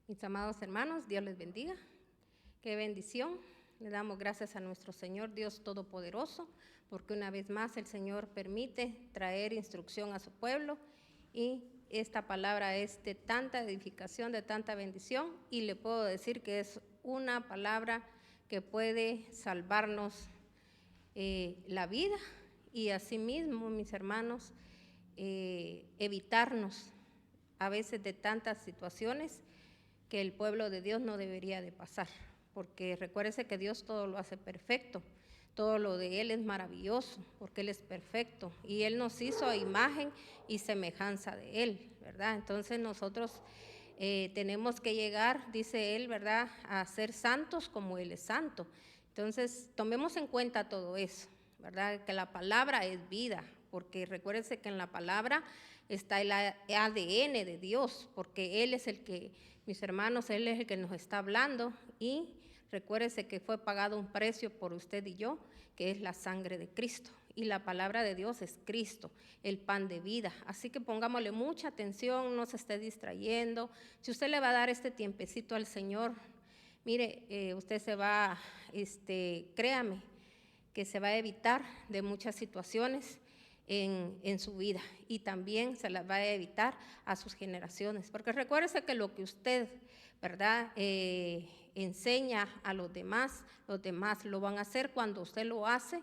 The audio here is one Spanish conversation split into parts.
Mis amados hermanos, Dios les bendiga. Qué bendición. Le damos gracias a nuestro Señor Dios Todopoderoso, porque una vez más el Señor permite traer instrucción a su pueblo y esta palabra es de tanta edificación, de tanta bendición, y le puedo decir que es una palabra que puede salvarnos la vida y asimismo, mis hermanos, evitarnos a veces de tantas situaciones que el pueblo de Dios no debería de pasar, porque recuérdese que Dios todo lo hace perfecto, todo lo de Él es maravilloso, porque Él es perfecto, y Él nos hizo a imagen y semejanza de Él, ¿verdad? Entonces nosotros tenemos que llegar, dice Él, ¿verdad?, a ser santos como Él es santo. Entonces tomemos en cuenta todo eso, ¿verdad?, que la palabra es vida, porque recuérdense que en la palabra está el ADN de Dios, porque Él es el que, mis hermanos, Él es el que nos está hablando, y recuérdese que fue pagado un precio por usted y yo, que es la sangre de Cristo, y la palabra de Dios es Cristo, el pan de vida. Así que pongámosle mucha atención, no se esté distrayendo. Si usted le va a dar este tiempecito al Señor, mire, usted se va, créame, que se va a evitar de muchas situaciones en su vida, y también se las va a evitar a sus generaciones, porque recuérdese que lo que usted, ¿verdad?, enseña a los demás lo van a hacer cuando usted lo hace,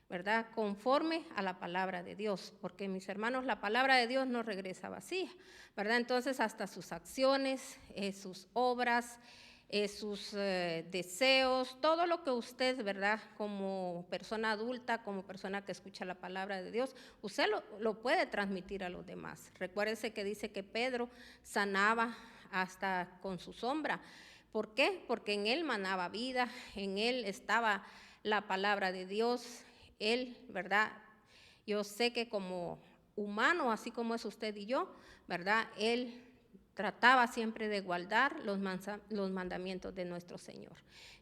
¿verdad?, conforme a la palabra de Dios, porque mis hermanos, la palabra de Dios no regresa vacía, ¿verdad? Entonces hasta sus acciones, sus obras, sus deseos, todo lo que usted, ¿verdad?, como persona adulta, como persona que escucha la palabra de Dios, usted lo puede transmitir a los demás. Recuérdese que dice que Pedro sanaba hasta con su sombra. ¿Por qué? Porque en él manaba vida, en él estaba la palabra de Dios. Él, ¿verdad? Yo sé que como humano, así como es usted y yo, ¿verdad?, él trataba siempre de guardar los mandamientos de nuestro Señor.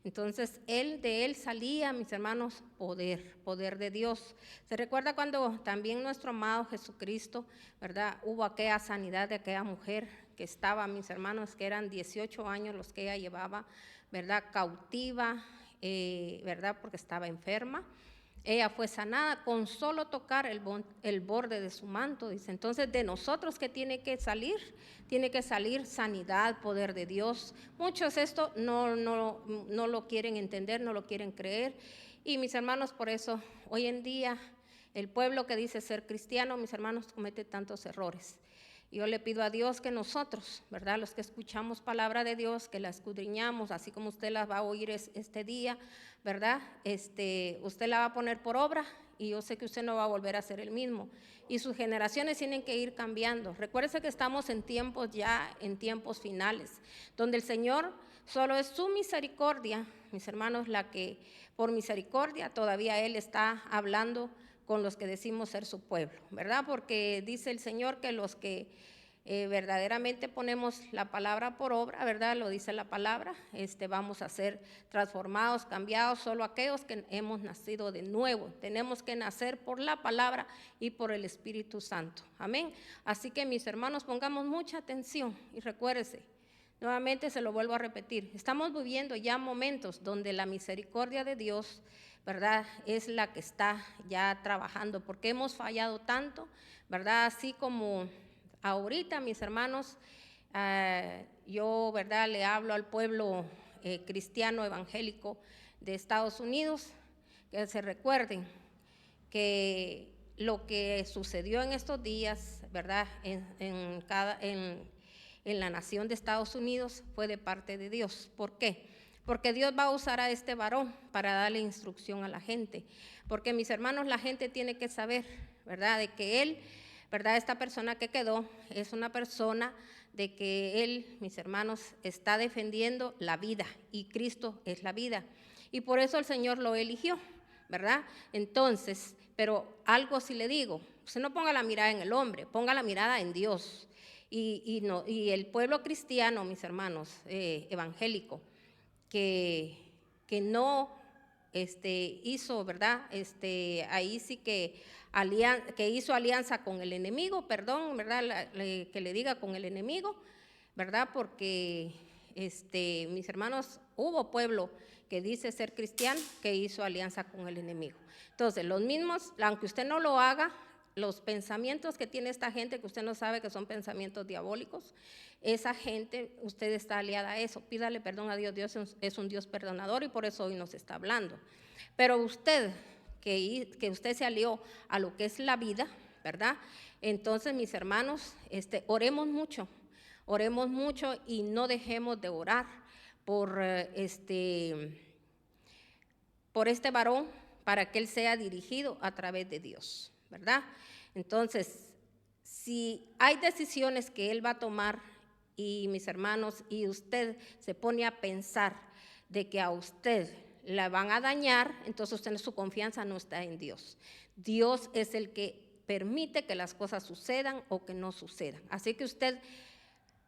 Entonces, de él salía, mis hermanos, poder de Dios. ¿Se recuerda cuando también nuestro amado Jesucristo, ¿verdad?, hubo aquella sanidad de aquella mujer que estaba, mis hermanos, que eran 18 años los que ella llevaba, ¿verdad?, cautiva, ¿verdad?, porque estaba enferma. Ella fue sanada con solo tocar el borde de su manto, dice. Entonces, de nosotros, ¿qué tiene que salir? Tiene que salir sanidad, poder de Dios. Muchos esto no lo quieren entender, no lo quieren creer. Y mis hermanos, por eso, hoy en día, el pueblo que dice ser cristiano, mis hermanos, comete tantos errores. Yo le pido a Dios que nosotros, ¿verdad?, los que escuchamos palabra de Dios, que la escudriñamos, así como usted la va a oír este día, ¿verdad? Usted la va a poner por obra, y yo sé que usted no va a volver a ser el mismo. Y sus generaciones tienen que ir cambiando. Recuérdese que estamos en tiempos finales, donde el Señor solo es su misericordia, mis hermanos, la que por misericordia todavía Él está hablando con los que decimos ser su pueblo, ¿verdad? Porque dice el Señor que los que verdaderamente ponemos la palabra por obra, ¿verdad?, lo dice la palabra, vamos a ser transformados, cambiados, solo aquellos que hemos nacido de nuevo. Tenemos que nacer por la palabra y por el Espíritu Santo, amén. Así que, mis hermanos, pongamos mucha atención y recuérdese, nuevamente se lo vuelvo a repetir, estamos viviendo ya momentos donde la misericordia de Dios, ¿verdad?, es la que está ya trabajando, porque hemos fallado tanto, ¿verdad? Así como ahorita, mis hermanos, yo, ¿verdad?, le hablo al pueblo cristiano evangélico de Estados Unidos, que se recuerden que lo que sucedió en estos días, ¿verdad?, en la nación de Estados Unidos fue de parte de Dios. ¿Por qué? Porque Dios va a usar a este varón para darle instrucción a la gente. Porque, mis hermanos, la gente tiene que saber, ¿verdad?, de que él, ¿verdad?, esta persona que quedó es una persona de que él, mis hermanos, está defendiendo la vida, y Cristo es la vida. Y por eso el Señor lo eligió, ¿verdad? Entonces, pero algo sí le digo, usted no ponga la mirada en el hombre, ponga la mirada en Dios. Y el pueblo cristiano, mis hermanos, evangélico, que no hizo, ¿verdad? Ahí sí que hizo alianza con el enemigo, perdón, ¿verdad? Que le diga con el enemigo, ¿verdad? Porque mis hermanos, hubo pueblo que dice ser cristiano que hizo alianza con el enemigo. Entonces, los mismos, aunque usted no lo haga, los pensamientos que tiene esta gente, que usted no sabe que son pensamientos diabólicos, esa gente, usted está aliada a eso. Pídale perdón a Dios. Dios es un Dios perdonador y por eso hoy nos está hablando. Pero usted, que usted se alió a lo que es la vida, ¿verdad? Entonces, mis hermanos, oremos mucho y no dejemos de orar por este varón, para que él sea dirigido a través de Dios, ¿verdad? Entonces, si hay decisiones que él va a tomar, y mis hermanos, y usted se pone a pensar de que a usted la van a dañar, entonces su confianza no está en Dios. Dios es el que permite que las cosas sucedan o que no sucedan. Así que usted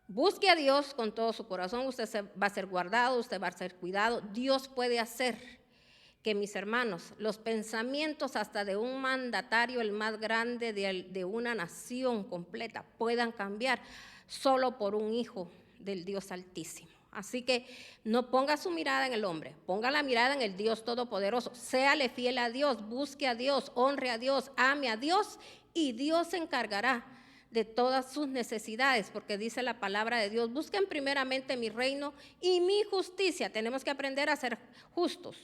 busque a Dios con todo su corazón, usted va a ser guardado, usted va a ser cuidado. Dios puede hacer que, mis hermanos, los pensamientos hasta de un mandatario, el más grande de una nación completa, puedan cambiar solo por un hijo del Dios Altísimo. Así que no ponga su mirada en el hombre, ponga la mirada en el Dios Todopoderoso. Séale fiel a Dios, busque a Dios, honre a Dios, ame a Dios, y Dios se encargará de todas sus necesidades, porque dice la palabra de Dios: busquen primeramente mi reino y mi justicia. Tenemos que aprender a ser justos,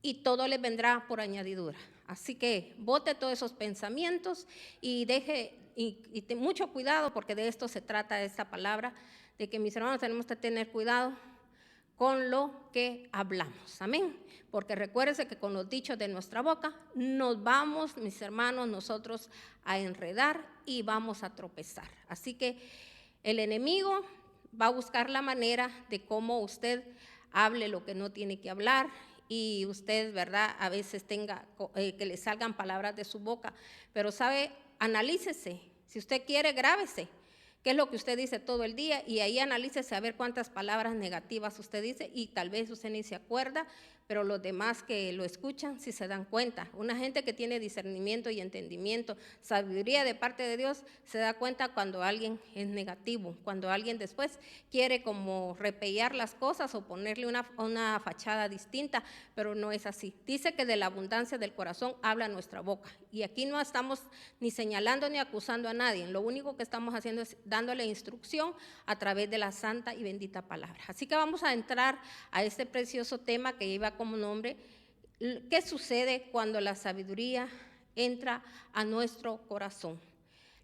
y todo le vendrá por añadidura. Así que bote todos esos pensamientos y ten mucho cuidado, porque de esto se trata esta palabra, de que, mis hermanos, tenemos que tener cuidado con lo que hablamos. Amén. Porque recuérdense que con los dichos de nuestra boca nos vamos, mis hermanos, nosotros a enredar y vamos a tropezar. Así que el enemigo va a buscar la manera de cómo usted hable lo que no tiene que hablar, y usted, ¿verdad?, a veces tenga que le salgan palabras de su boca. Pero sabe, analícese. Si usted quiere, grábese qué es lo que usted dice todo el día, y ahí analícese a ver cuántas palabras negativas usted dice, y tal vez usted ni se acuerda, pero los demás que lo escuchan sí se dan cuenta. Una gente que tiene discernimiento y entendimiento, sabiduría de parte de Dios, se da cuenta cuando alguien es negativo, cuando alguien después quiere como repellar las cosas o ponerle una fachada distinta, pero no es así. Dice que de la abundancia del corazón habla nuestra boca, y aquí no estamos ni señalando ni acusando a nadie. Lo único que estamos haciendo es dándole instrucción a través de la santa y bendita palabra. Así que vamos a entrar a este precioso tema que lleva como nombre: ¿qué sucede cuando la sabiduría entra a nuestro corazón?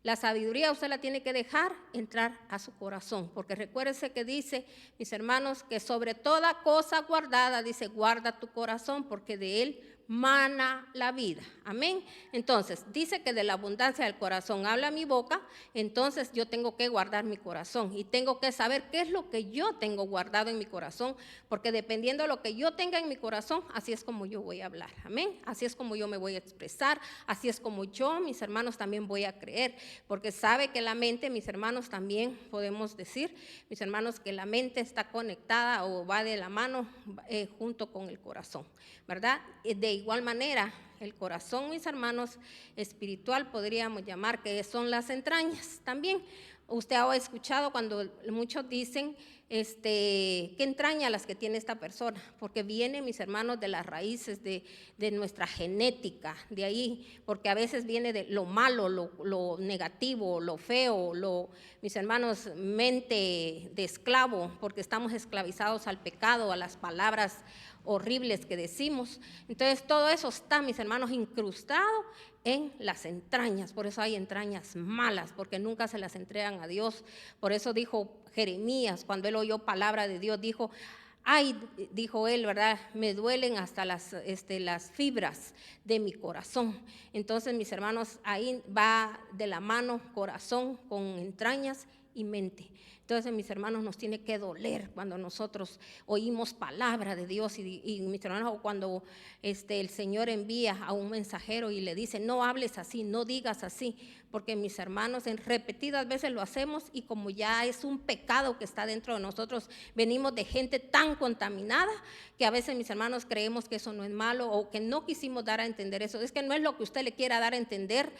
La sabiduría usted la tiene que dejar entrar a su corazón, porque recuérdese que dice, mis hermanos, que sobre toda cosa guardada, dice, guarda tu corazón, porque de él mana la vida. Amén. Entonces, dice que de la abundancia del corazón habla mi boca. Entonces yo tengo que guardar mi corazón, y tengo que saber qué es lo que yo tengo guardado en mi corazón, porque dependiendo de lo que yo tenga en mi corazón, así es como yo voy a hablar. Amén. Así es como yo me voy a expresar, así es como yo, mis hermanos, también voy a creer, porque sabe que la mente, mis hermanos, también podemos decir, mis hermanos, que la mente está conectada o va de la mano junto con el corazón, ¿verdad? De igual manera, el corazón, mis hermanos, espiritual, podríamos llamar, que son las entrañas también. Usted ha escuchado cuando muchos dicen, ¿qué entraña las que tiene esta persona? Porque viene, mis hermanos, de las raíces de nuestra genética, de ahí, porque a veces viene de lo malo, lo negativo, lo feo, mis hermanos, mente de esclavo, porque estamos esclavizados al pecado, a las palabras horribles que decimos. Entonces todo eso está, mis hermanos, incrustado en las entrañas. Por eso hay entrañas malas, porque nunca se las entregan a Dios. Por eso dijo Jeremías, cuando él oyó palabra de Dios, dijo, ay, dijo él, ¿verdad?, me duelen hasta las fibras de mi corazón. Entonces, mis hermanos, ahí va de la mano corazón con entrañas y mente. Entonces, mis hermanos, nos tiene que doler cuando nosotros oímos palabra de Dios, y mis hermanos, cuando el Señor envía a un mensajero y le dice, no hables así, no digas así, porque, mis hermanos, en repetidas veces lo hacemos, y como ya es un pecado que está dentro de nosotros, venimos de gente tan contaminada que a veces, mis hermanos, creemos que eso no es malo, o que no quisimos dar a entender eso. Es que no es lo que usted le quiera dar a entender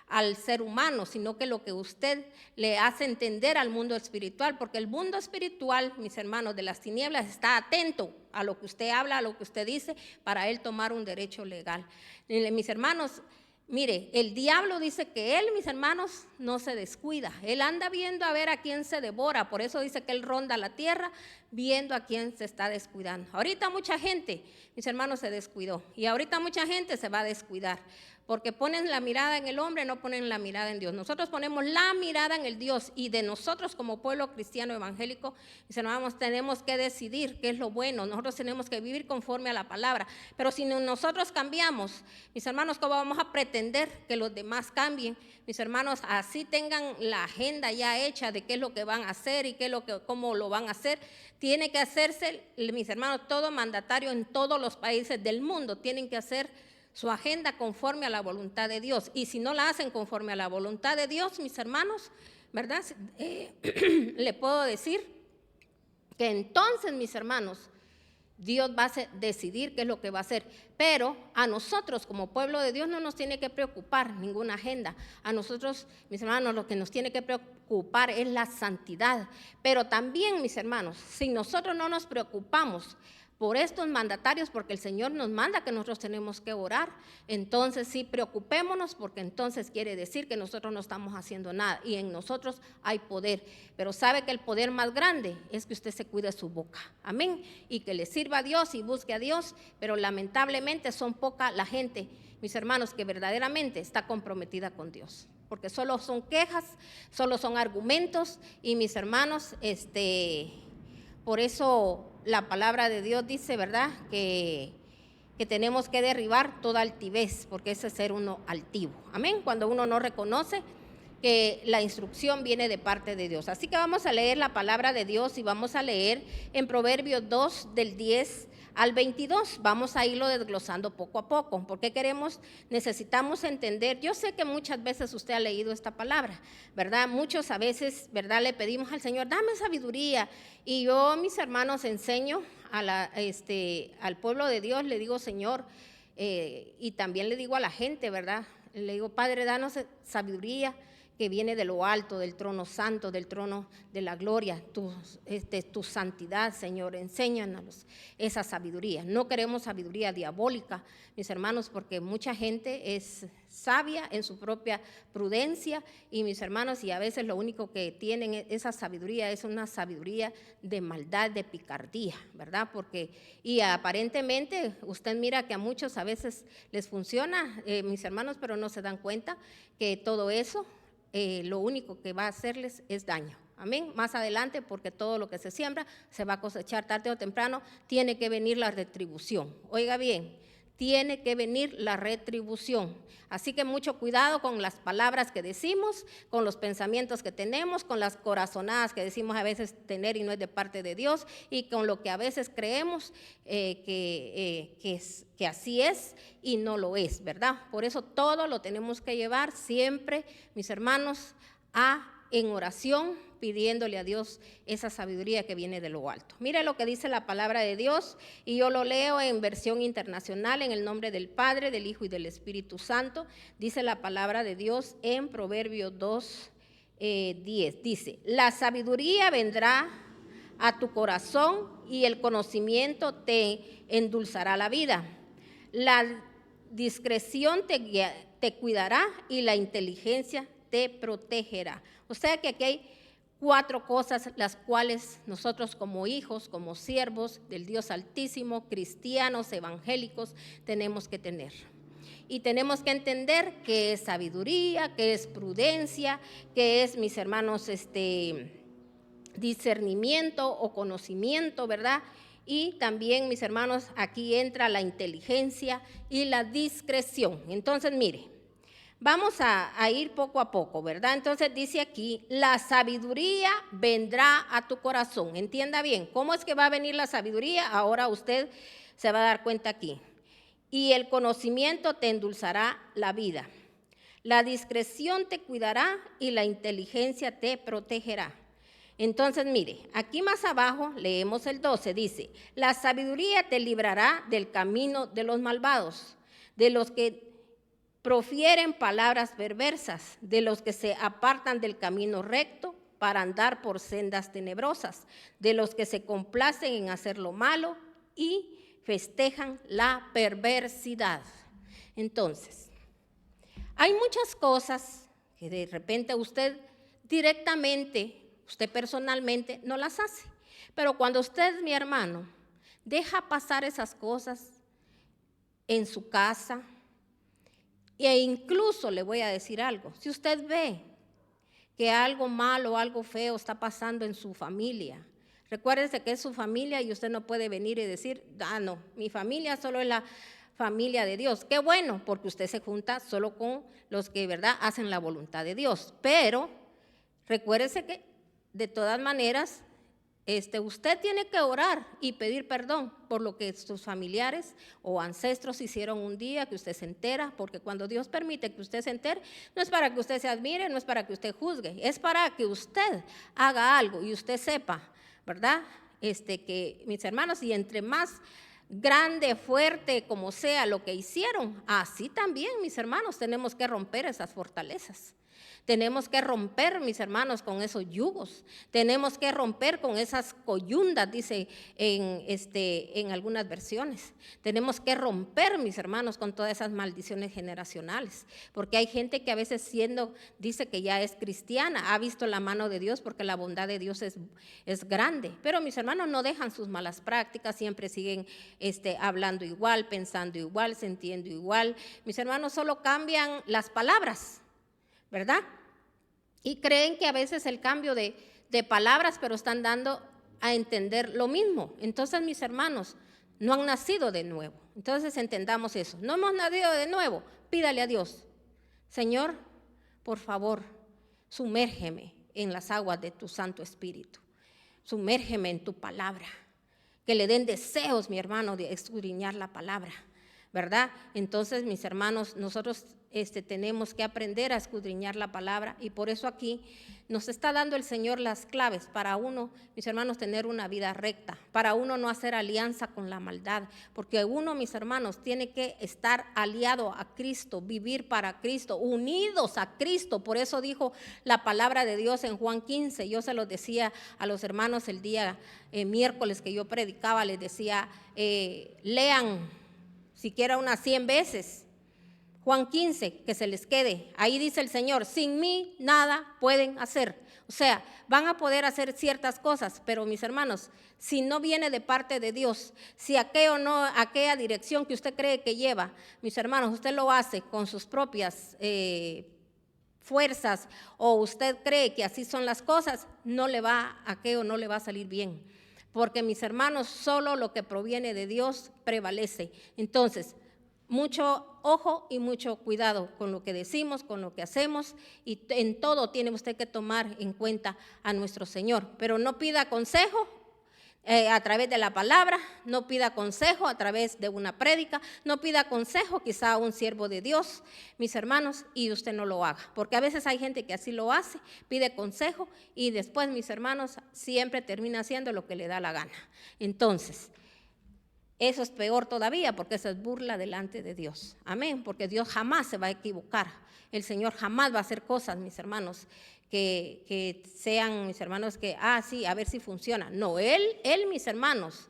al ser humano, sino que lo que usted le hace entender al mundo espiritual, porque el mundo espiritual, mis hermanos, de las tinieblas, está atento a lo que usted habla, a lo que usted dice, para él tomar un derecho legal. Mis hermanos, mire, el diablo dice que él, mis hermanos, no se descuida. Él anda viendo a ver a quién se devora. Por eso dice que él ronda la tierra viendo a quién se está descuidando. Ahorita mucha gente, mis hermanos, se descuidó. Y ahorita mucha gente se va a descuidar. Porque ponen la mirada en el hombre, no ponen la mirada en Dios. Nosotros ponemos la mirada en el Dios, y de nosotros como pueblo cristiano evangélico, mis hermanos, tenemos que decidir qué es lo bueno. Nosotros tenemos que vivir conforme a la palabra. Pero si nosotros cambiamos, mis hermanos, ¿cómo vamos a pretender que los demás cambien? Mis hermanos, así tengan la agenda ya hecha de qué es lo que van a hacer y cómo lo van a hacer. Tiene que hacerse, mis hermanos, todo mandatario en todos los países del mundo tienen que hacer su agenda conforme a la voluntad de Dios. Y si no la hacen conforme a la voluntad de Dios, mis hermanos, ¿verdad? Le puedo decir que entonces, mis hermanos, Dios va a decidir qué es lo que va a hacer. Pero a nosotros como pueblo de Dios no nos tiene que preocupar ninguna agenda. A nosotros, mis hermanos, lo que nos tiene que preocupar es la santidad. Pero también, mis hermanos, si nosotros no nos preocupamos por estos mandatarios, porque el Señor nos manda que nosotros tenemos que orar, entonces sí, preocupémonos, porque entonces quiere decir que nosotros no estamos haciendo nada y en nosotros hay poder. Pero sabe que el poder más grande es que usted se cuide su boca, amén, y que le sirva a Dios y busque a Dios. Pero lamentablemente son poca la gente, mis hermanos, que verdaderamente está comprometida con Dios, porque solo son quejas, solo son argumentos. Y mis hermanos, por eso la palabra de Dios dice, ¿verdad?, que tenemos que derribar toda altivez, porque ese es ser uno altivo, amén, cuando uno no reconoce que la instrucción viene de parte de Dios. Así que vamos a leer la palabra de Dios y vamos a leer en Proverbios 2 del 10 al 22, vamos a irlo desglosando poco a poco, porque necesitamos entender. Yo sé que muchas veces usted ha leído esta palabra, ¿verdad? Muchos a veces, ¿verdad?, le pedimos al Señor, dame sabiduría. Y yo, mis hermanos, enseño al pueblo de Dios, le digo, Señor, y también le digo a la gente, ¿verdad? Le digo, Padre, danos sabiduría que viene de lo alto, del trono santo, del trono de la gloria, tu santidad, Señor, enséñanos esa sabiduría. No queremos sabiduría diabólica, mis hermanos, porque mucha gente es sabia en su propia prudencia, y mis hermanos, y a veces lo único que tienen esa sabiduría es una sabiduría de maldad, de picardía, ¿verdad? Y aparentemente usted mira que a muchos a veces les funciona, mis hermanos, pero no se dan cuenta que todo eso lo único que va a hacerles es daño, amén, más adelante, porque todo lo que se siembra se va a cosechar tarde o temprano. Tiene que venir la retribución, oiga bien, tiene que venir la retribución. Así que mucho cuidado con las palabras que decimos, con los pensamientos que tenemos, con las corazonadas que decimos a veces tener y no es de parte de Dios, y con lo que a veces creemos que así es y no lo es, ¿verdad? Por eso todo lo tenemos que llevar siempre, mis hermanos, en oración, pidiéndole a Dios esa sabiduría que viene de lo alto. Mire lo que dice la palabra de Dios, y yo lo leo en versión internacional, en el nombre del Padre, del Hijo y del Espíritu Santo. Dice la palabra de Dios en Proverbios 2, 10. Dice, la sabiduría vendrá a tu corazón y el conocimiento te endulzará la vida. La discreción te cuidará y la inteligencia te protegerá. O sea que aquí hay 4 cosas las cuales nosotros como hijos, como siervos del Dios Altísimo, cristianos, evangélicos, tenemos que tener. Y tenemos que entender qué es sabiduría, qué es prudencia, qué es, mis hermanos, discernimiento o conocimiento, ¿verdad? Y también, mis hermanos, aquí entra la inteligencia y la discreción. Entonces, mire, vamos a ir poco a poco, ¿verdad? Entonces dice aquí, la sabiduría vendrá a tu corazón. Entienda bien, ¿cómo es que va a venir la sabiduría? Ahora usted se va a dar cuenta aquí. Y el conocimiento te endulzará la vida. La discreción te cuidará y la inteligencia te protegerá. Entonces, mire, aquí más abajo leemos el 12, dice, la sabiduría te librará del camino de los malvados, de los que profieren palabras perversas, de los que se apartan del camino recto para andar por sendas tenebrosas, de los que se complacen en hacer lo malo y festejan la perversidad. Entonces, hay muchas cosas que de repente usted directamente, usted personalmente no las hace, pero cuando usted, mi hermano, deja pasar esas cosas en su casa, e incluso le voy a decir algo, si usted ve que algo malo, algo feo está pasando en su familia, recuérdese que es su familia y usted no puede venir y decir, no, mi familia solo es la familia de Dios. Qué bueno, porque usted se junta solo con los que, ¿verdad?, hacen la voluntad de Dios. Pero recuérdese que de todas maneras, usted tiene que orar y pedir perdón por lo que sus familiares o ancestros hicieron un día, que usted se entera, porque cuando Dios permite que usted se entere, no es para que usted se admire, no es para que usted juzgue, es para que usted haga algo y usted sepa, ¿verdad?, que mis hermanos, y entre más grande, fuerte, como sea lo que hicieron, así también, mis hermanos, tenemos que romper esas fortalezas. Tenemos que romper, mis hermanos, con esos yugos. Tenemos que romper con esas coyundas, dice en algunas versiones. Tenemos que romper, mis hermanos, con todas esas maldiciones generacionales. Porque hay gente que a veces dice que ya es cristiana, ha visto la mano de Dios porque la bondad de Dios es grande. Pero mis hermanos no dejan sus malas prácticas, siempre siguen hablando igual, pensando igual, sintiendo igual. Mis hermanos solo cambian las palabras, ¿verdad? Y creen que a veces el cambio de palabras, pero están dando a entender lo mismo. Entonces, mis hermanos, no han nacido de nuevo. Entonces, entendamos eso. No hemos nacido de nuevo. Pídale a Dios, Señor, por favor, sumérgeme en las aguas de tu Santo Espíritu. Sumérgeme en tu palabra. Que le den deseos, mi hermano, de escudriñar la palabra, ¿verdad? Entonces, mis hermanos, nosotros tenemos que aprender a escudriñar la palabra, y por eso aquí nos está dando el Señor las claves para uno, mis hermanos, tener una vida recta, para uno no hacer alianza con la maldad, porque uno, mis hermanos, tiene que estar aliado a Cristo, vivir para Cristo, unidos a Cristo. Por eso dijo la palabra de Dios en Juan 15, yo se los decía a los hermanos el día miércoles que yo predicaba, les decía, lean siquiera unas 100 veces Juan 15, que se les quede. Ahí dice el Señor, sin mí nada pueden hacer. O sea, van a poder hacer ciertas cosas, pero mis hermanos, si no viene de parte de Dios, si aquella dirección que usted cree que lleva, mis hermanos, usted lo hace con sus propias fuerzas, o usted cree que así son las cosas, aquello no le va a salir bien. Porque, mis hermanos, solo lo que proviene de Dios prevalece. Entonces, mucho ojo y mucho cuidado con lo que decimos, con lo que hacemos, y en todo tiene usted que tomar en cuenta a nuestro Señor. Pero no pida consejo a través de la palabra, no pida consejo a través de una prédica, no pida consejo quizá a un siervo de Dios, mis hermanos, y usted no lo haga. Porque a veces hay gente que así lo hace, pide consejo y después, mis hermanos, siempre termina haciendo lo que le da la gana. Entonces, eso es peor todavía, porque eso es burla delante de Dios. Amén, porque Dios jamás se va a equivocar. El Señor jamás va a hacer cosas, mis hermanos, que sean, mis hermanos, que, sí, a ver si funciona. No, Él, mis hermanos,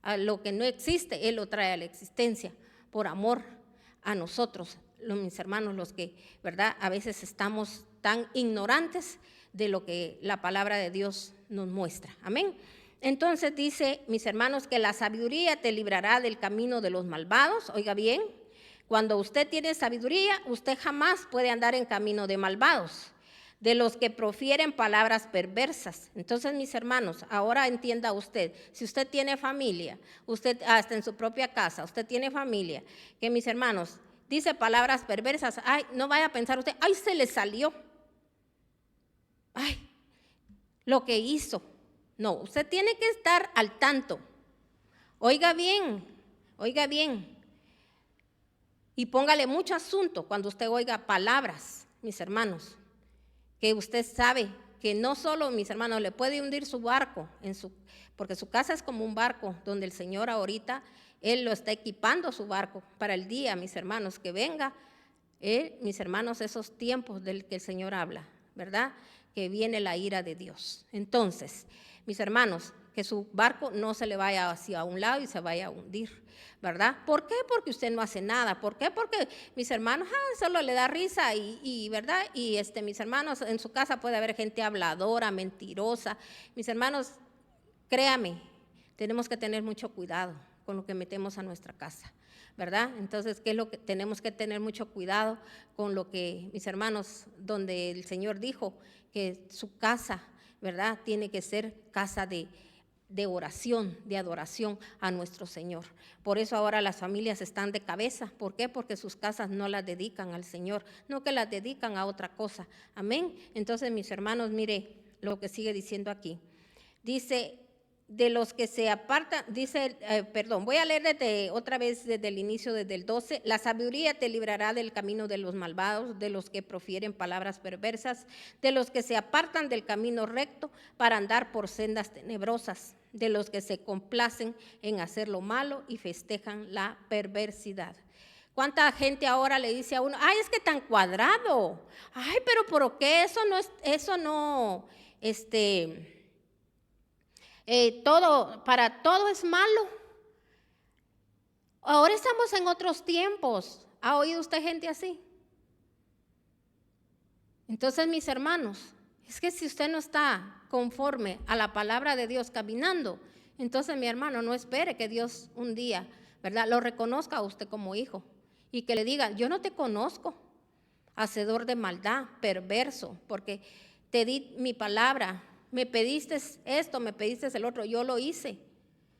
a lo que no existe, Él lo trae a la existencia por amor a nosotros, mis hermanos, los que, ¿verdad?, a veces estamos tan ignorantes de lo que la palabra de Dios nos muestra. Amén. Entonces dice, mis hermanos, que la sabiduría te librará del camino de los malvados. Oiga bien, cuando usted tiene sabiduría, usted jamás puede andar en camino de malvados, de los que profieren palabras perversas. Entonces, mis hermanos, ahora entienda usted, si usted tiene familia, usted hasta en su propia casa, usted tiene familia, que, mis hermanos, dice palabras perversas, no vaya a pensar usted, se le salió, lo que hizo. No, usted tiene que estar al tanto. Oiga bien, y póngale mucho asunto cuando usted oiga palabras, mis hermanos, que usted sabe que no solo, mis hermanos, le puede hundir su barco, porque su casa es como un barco donde el Señor ahorita, Él lo está equipando su barco para el día, mis hermanos, que venga Mis hermanos, esos tiempos del que el Señor habla, ¿verdad? Que viene la ira de Dios. Entonces, mis hermanos, que su barco no se le vaya hacia un lado y se vaya a hundir, ¿verdad? ¿Por qué? Porque usted no hace nada. ¿Por qué? Porque mis hermanos, solo le da risa ¿verdad? Y mis hermanos, en su casa puede haber gente habladora, mentirosa. Mis hermanos, créame, tenemos que tener mucho cuidado con lo que metemos a nuestra casa, ¿verdad? Entonces, ¿qué es lo que tenemos que tener mucho cuidado con lo que, mis hermanos, donde el Señor dijo que su casa, ¿verdad? Tiene que ser casa de oración, de adoración a nuestro Señor. Por eso ahora las familias están de cabeza. ¿Por qué? Porque sus casas no las dedican al Señor, no que las dedican a otra cosa. Amén. Entonces, mis hermanos, mire lo que sigue diciendo aquí. Dice, de los que se apartan, dice, voy a leer otra vez desde el inicio, desde el 12. La sabiduría te librará del camino de los malvados, de los que profieren palabras perversas, de los que se apartan del camino recto para andar por sendas tenebrosas, de los que se complacen en hacer lo malo y festejan la perversidad. ¿Cuánta gente ahora le dice a uno, ay, es que tan cuadrado, ay, pero ¿por qué para todo es malo? Ahora estamos en otros tiempos. ¿Ha oído usted gente así? Entonces, mis hermanos, es que si usted no está conforme a la palabra de Dios caminando, entonces, mi hermano, no espere que Dios un día, ¿verdad?, lo reconozca a usted como hijo y que le diga, yo no te conozco, hacedor de maldad, perverso, porque te di mi palabra, me pediste esto, me pediste el otro, yo lo hice,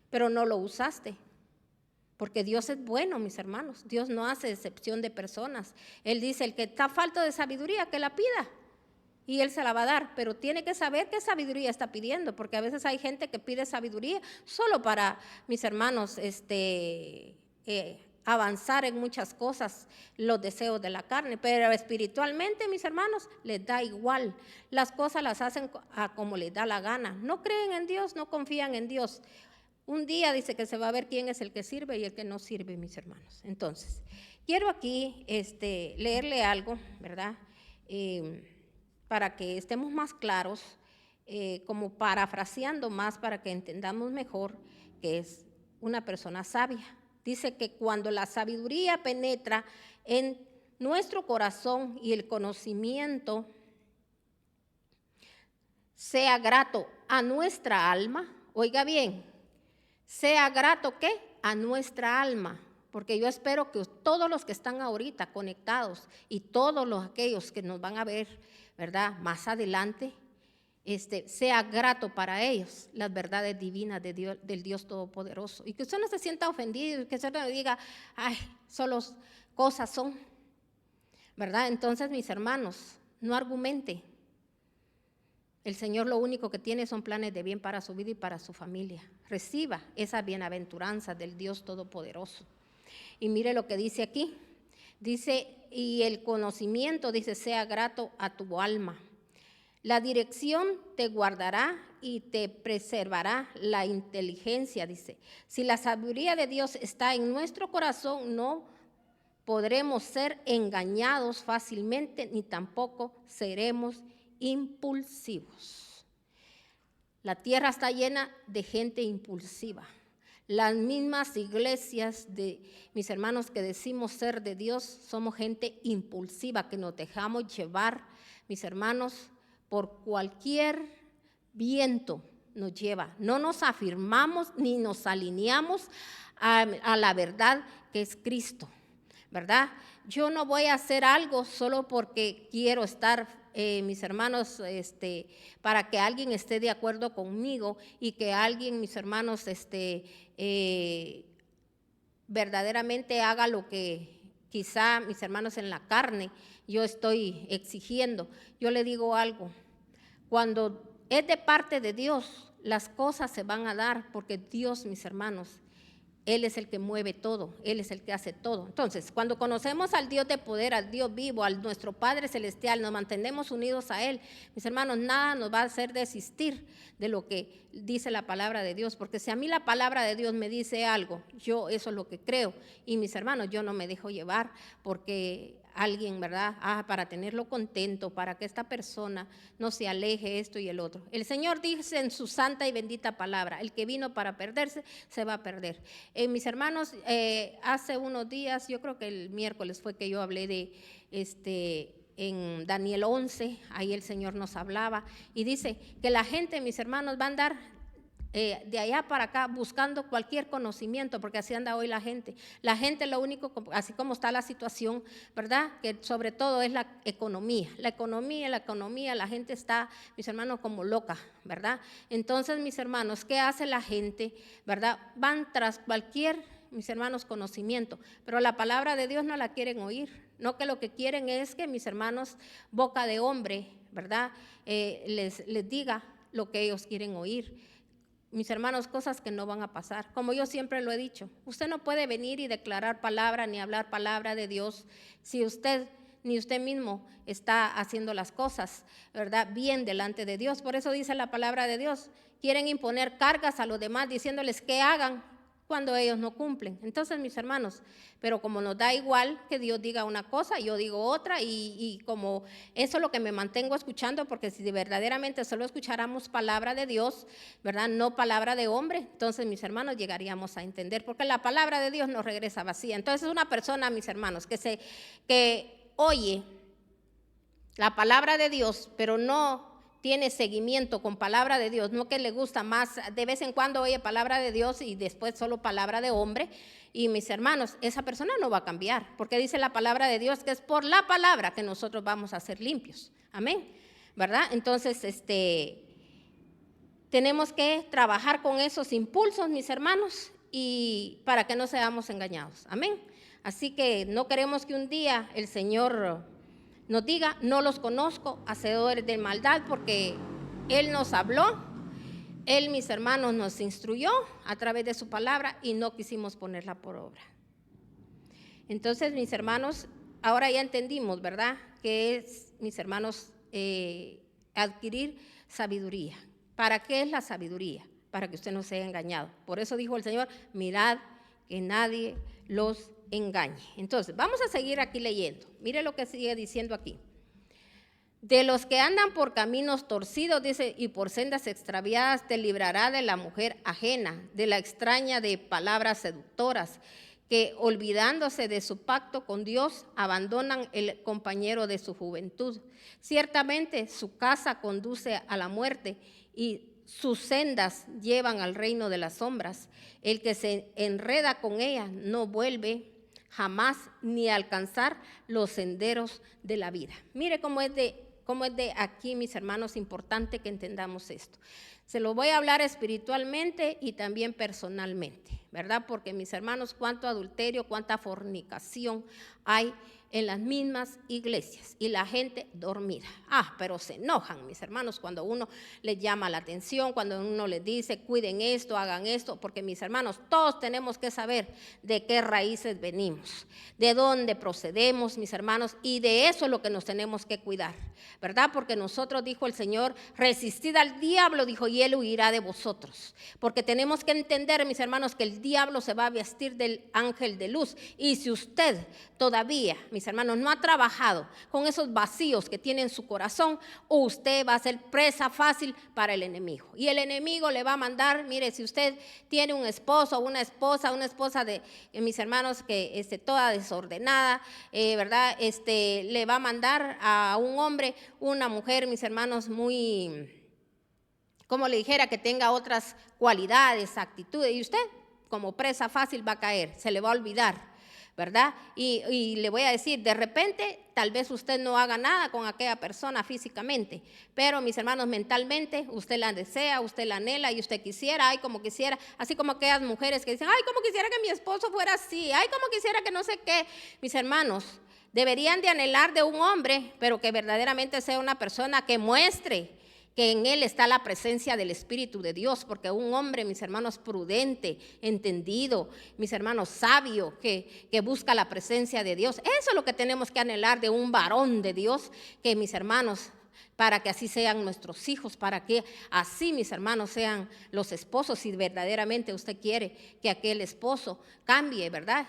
pero no lo usaste. Porque Dios es bueno, mis hermanos. Dios no hace excepción de personas. Él dice, el que está falto de sabiduría, que la pida. Y Él se la va a dar. Pero tiene que saber qué sabiduría está pidiendo. Porque a veces hay gente que pide sabiduría solo para, mis hermanos, avanzar en muchas cosas, los deseos de la carne. Pero espiritualmente, mis hermanos, les da igual. Las cosas las hacen como les da la gana. No creen en Dios, no confían en Dios. Un día dice que se va a ver quién es el que sirve y el que no sirve, mis hermanos. Entonces, quiero aquí leerle algo, ¿verdad? Para que estemos más claros, como parafraseando más para que entendamos mejor que es una persona sabia. Dice que cuando la sabiduría penetra en nuestro corazón y el conocimiento sea grato a nuestra alma, oiga bien, sea grato, ¿qué? A nuestra alma, porque yo espero que todos los que están ahorita conectados y todos aquellos que nos van a ver, ¿verdad?, más adelante, sea grato para ellos las verdades divinas de Dios, del Dios Todopoderoso. Y que usted no se sienta ofendido, que usted no diga, ay, solo cosas son, ¿verdad? Entonces, mis hermanos, no argumente. El Señor lo único que tiene son planes de bien para su vida y para su familia. Reciba esa bienaventuranza del Dios Todopoderoso. Y mire lo que dice aquí. Dice, y el conocimiento, dice, sea grato a tu alma. La dirección te guardará y te preservará la inteligencia, dice. Si la sabiduría de Dios está en nuestro corazón, no podremos ser engañados fácilmente, ni tampoco seremos impulsivos. La tierra está llena de gente impulsiva. Las mismas iglesias de mis hermanos que decimos ser de Dios, somos gente impulsiva que nos dejamos llevar, mis hermanos, por cualquier viento nos lleva. No nos afirmamos ni nos alineamos a la verdad que es Cristo, ¿verdad? Yo no voy a hacer algo solo porque quiero estar, mis hermanos, para que alguien esté de acuerdo conmigo y que alguien, mis hermanos, verdaderamente haga lo que quizá mis hermanos en la carne yo estoy exigiendo. Yo le digo algo, cuando es de parte de Dios, las cosas se van a dar porque Dios, mis hermanos, Él es el que mueve todo, Él es el que hace todo. Entonces, cuando conocemos al Dios de poder, al Dios vivo, al nuestro Padre Celestial, nos mantenemos unidos a Él, mis hermanos, nada nos va a hacer desistir de lo que dice la palabra de Dios, porque si a mí la palabra de Dios me dice algo, yo eso es lo que creo, y mis hermanos, yo no me dejo llevar, porque alguien, ¿verdad? Para tenerlo contento, para que esta persona no se aleje esto y el otro. El Señor dice en su santa y bendita palabra, el que vino para perderse, se va a perder. Mis hermanos, hace unos días, yo creo que el miércoles fue que yo hablé de en Daniel 11, ahí el Señor nos hablaba y dice que la gente, mis hermanos, va a andar de allá para acá buscando cualquier conocimiento, porque así anda hoy la gente. La gente lo único, así como está la situación, ¿verdad? Que sobre todo es la economía, la gente está, mis hermanos, como loca, ¿verdad? Entonces, mis hermanos, ¿qué hace la gente, verdad? Van tras cualquier, mis hermanos, conocimiento, pero la palabra de Dios no la quieren oír, no, que lo que quieren es que, mis hermanos, boca de hombre, ¿verdad? Les diga lo que ellos quieren oír. Mis hermanos, cosas que no van a pasar. Como yo siempre lo he dicho, usted no puede venir y declarar palabra ni hablar palabra de Dios si usted ni usted mismo está haciendo las cosas, ¿verdad?, bien delante de Dios. Por eso dice la palabra de Dios, quieren imponer cargas a los demás diciéndoles que hagan cuando ellos no cumplen. Entonces, mis hermanos, pero como nos da igual que Dios diga una cosa, yo digo otra, y como eso es lo que me mantengo escuchando, porque si verdaderamente solo escucháramos palabra de Dios, ¿verdad?, no palabra de hombre, entonces, mis hermanos, llegaríamos a entender, porque la palabra de Dios no regresa vacía. Entonces, una persona, mis hermanos, que oye la palabra de Dios, pero no tiene seguimiento con palabra de Dios, no que le gusta más, de vez en cuando oye palabra de Dios y después solo palabra de hombre, y mis hermanos, esa persona no va a cambiar, porque dice la palabra de Dios que es por la palabra que nosotros vamos a ser limpios, amén, ¿verdad? Entonces, tenemos que trabajar con esos impulsos, mis hermanos, y para que no seamos engañados, amén. Así que no queremos que un día el Señor nos diga, no los conozco, hacedores de maldad, porque Él nos habló, Él, mis hermanos, nos instruyó a través de su palabra y no quisimos ponerla por obra. Entonces, mis hermanos, ahora ya entendimos, ¿verdad?, que es, mis hermanos, adquirir sabiduría. ¿Para qué es la sabiduría? Para que usted no sea engañado. Por eso dijo el Señor, mirad que nadie los engañe. Entonces, vamos a seguir aquí leyendo. Mire lo que sigue diciendo aquí. De los que andan por caminos torcidos, dice, y por sendas extraviadas, te librará de la mujer ajena, de la extraña de palabras seductoras, que olvidándose de su pacto con Dios, abandonan el compañero de su juventud. Ciertamente su casa conduce a la muerte y sus sendas llevan al reino de las sombras. El que se enreda con ella no vuelve jamás ni a alcanzar los senderos de la vida. Mire cómo es de aquí, mis hermanos, importante que entendamos esto. Se lo voy a hablar espiritualmente y también personalmente, ¿verdad? Porque, mis hermanos, cuánto adulterio, cuánta fornicación hay en las mismas iglesias y la gente dormida. Pero se enojan, mis hermanos, cuando uno les llama la atención, cuando uno les dice, cuiden esto, hagan esto, porque, mis hermanos, todos tenemos que saber de qué raíces venimos, de dónde procedemos, mis hermanos, y de eso es lo que nos tenemos que cuidar, ¿verdad? Porque nosotros, dijo el Señor, resistid al diablo, dijo, y él huirá de vosotros, porque tenemos que entender, mis hermanos, que el diablo se va a vestir del ángel de luz, y si usted todavía, mis hermanos, no ha trabajado con esos vacíos que tiene en su corazón, usted va a ser presa fácil para el enemigo. Y el enemigo le va a mandar, mire, si usted tiene un esposo o una esposa de mis hermanos que toda desordenada, ¿verdad? Le va a mandar a un hombre, una mujer, mis hermanos, muy, como le dijera, que tenga otras cualidades, actitudes, y usted como presa fácil va a caer, se le va a olvidar, ¿verdad? Y le voy a decir, de repente, tal vez usted no haga nada con aquella persona físicamente, pero, mis hermanos, mentalmente, usted la desea, usted la anhela y usted quisiera, como quisiera, así como aquellas mujeres que dicen, como quisiera que mi esposo fuera así, como quisiera que no sé qué. Mis hermanos, deberían de anhelar de un hombre, pero que verdaderamente sea una persona que muestre que en él está la presencia del Espíritu de Dios, porque un hombre, mis hermanos, prudente, entendido, mis hermanos, sabio, que busca la presencia de Dios, eso es lo que tenemos que anhelar de un varón de Dios, que, mis hermanos, para que así sean nuestros hijos, para que así, mis hermanos, sean los esposos, si verdaderamente usted quiere que aquel esposo cambie, ¿verdad?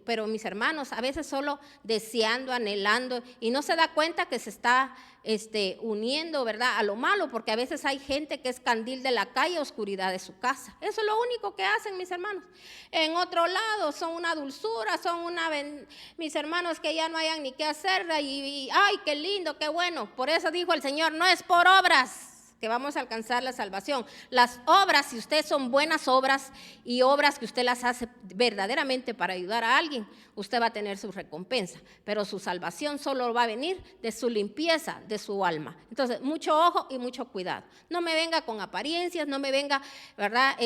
Pero mis hermanos, a veces solo deseando, anhelando, y no se da cuenta que se está uniendo, ¿verdad?, a lo malo, porque a veces hay gente que es candil de la calle, oscuridad de su casa. Eso es lo único que hacen, mis hermanos. En otro lado son una dulzura, son mis hermanos, que ya no hayan ni qué hacer, y ay, qué lindo, qué bueno. Por eso dijo el Señor, no es por obras que vamos a alcanzar la salvación. Las obras, si ustedes son buenas obras y obras que usted las hace verdaderamente para ayudar a alguien, usted va a tener su recompensa, pero su salvación solo va a venir de su limpieza de su alma. Entonces, mucho ojo y mucho cuidado. No me venga con apariencias, no me venga, ¿verdad?,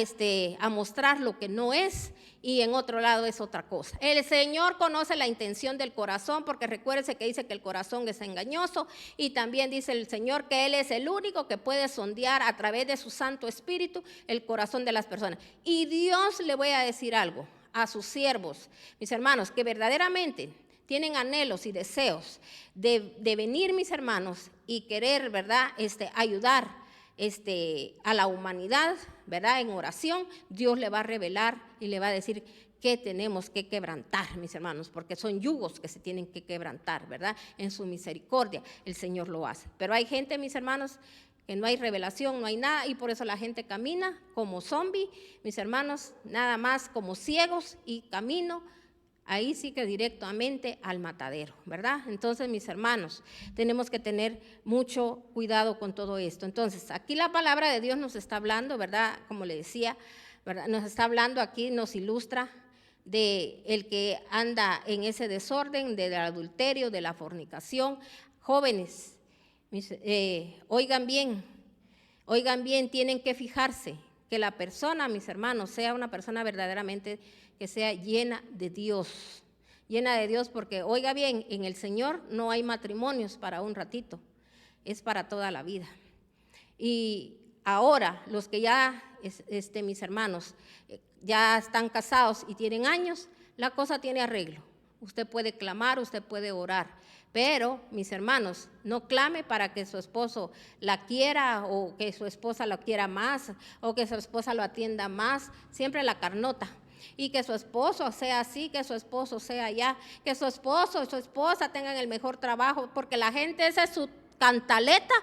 a mostrar lo que no es, y en otro lado es otra cosa. El Señor conoce la intención del corazón, porque recuérdese que dice que el corazón es engañoso, y también dice el Señor que Él es el único que puede sondear a través de su Santo Espíritu el corazón de las personas. Y Dios, le voy a decir algo a sus siervos, mis hermanos, que verdaderamente tienen anhelos y deseos de venir, mis hermanos, y querer, ¿verdad?, ayudar a la humanidad, ¿verdad?, en oración. Dios le va a revelar y le va a decir que tenemos que quebrantar, mis hermanos, porque son yugos que se tienen que quebrantar, ¿verdad? En su misericordia el Señor lo hace. Pero hay gente, mis hermanos, que no hay revelación, no hay nada, y por eso la gente camina como zombie, mis hermanos, nada más como ciegos, y camino ahí sí que directamente al matadero, ¿verdad? Entonces, mis hermanos, tenemos que tener mucho cuidado con todo esto. Entonces, aquí la palabra de Dios nos está hablando, ¿verdad? Como le decía, ¿verdad?, nos está hablando aquí, nos ilustra de el que anda en ese desorden, del adulterio, de la fornicación. Jóvenes, oigan bien, tienen que fijarse que la persona, mis hermanos, sea una persona verdaderamente que sea llena de Dios, porque, oiga bien, en el Señor no hay matrimonios para un ratito, es para toda la vida. Y ahora, los que ya, mis hermanos, ya están casados y tienen años, la cosa tiene arreglo. Usted puede clamar, usted puede orar, pero, mis hermanos, no clame para que su esposo la quiera, o que su esposa lo quiera más, o que su esposa lo atienda más, siempre la carnota. Y que su esposo sea así, que su esposo sea allá, que su esposo y su esposa tengan el mejor trabajo, porque la gente, esa es su cantaleta,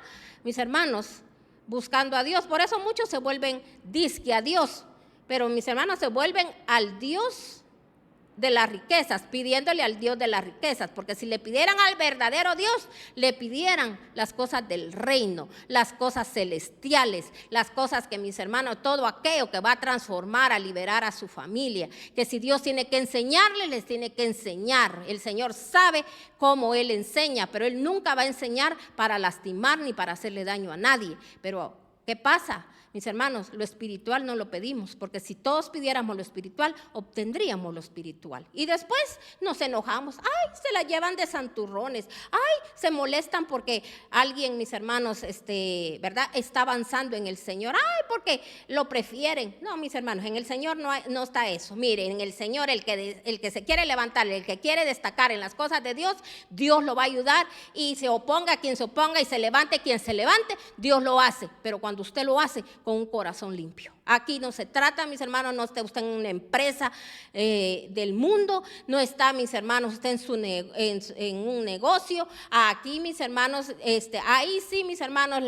mis hermanos, buscando a Dios. Por eso muchos se vuelven disque a Dios, pero mis hermanos se vuelven al Dios de las riquezas, pidiéndole al Dios de las riquezas, porque si le pidieran al verdadero Dios, le pidieran las cosas del reino, las cosas celestiales, las cosas que, mis hermanos, todo aquello que va a transformar, a liberar a su familia, que si Dios tiene que enseñarle, les tiene que enseñar. El Señor sabe cómo Él enseña, pero Él nunca va a enseñar para lastimar ni para hacerle daño a nadie. Pero, ¿qué pasa? Mis hermanos, lo espiritual no lo pedimos, porque si todos pidiéramos lo espiritual, obtendríamos lo espiritual. Y después nos enojamos, ay, se la llevan de santurrones, ay, se molestan porque alguien, mis hermanos, ¿verdad?, está avanzando en el Señor, ay, porque lo prefieren. No, mis hermanos, en el Señor no está eso. Miren, en el Señor, el que se quiere levantar, el que quiere destacar en las cosas de Dios, Dios lo va a ayudar, y se oponga quien se oponga y se levante quien se levante, Dios lo hace. Pero cuando usted lo hace con un corazón limpio. Aquí no se trata, mis hermanos, no está usted en una empresa del mundo, no está, mis hermanos, usted en un negocio. Aquí, mis hermanos, ahí sí, mis hermanos,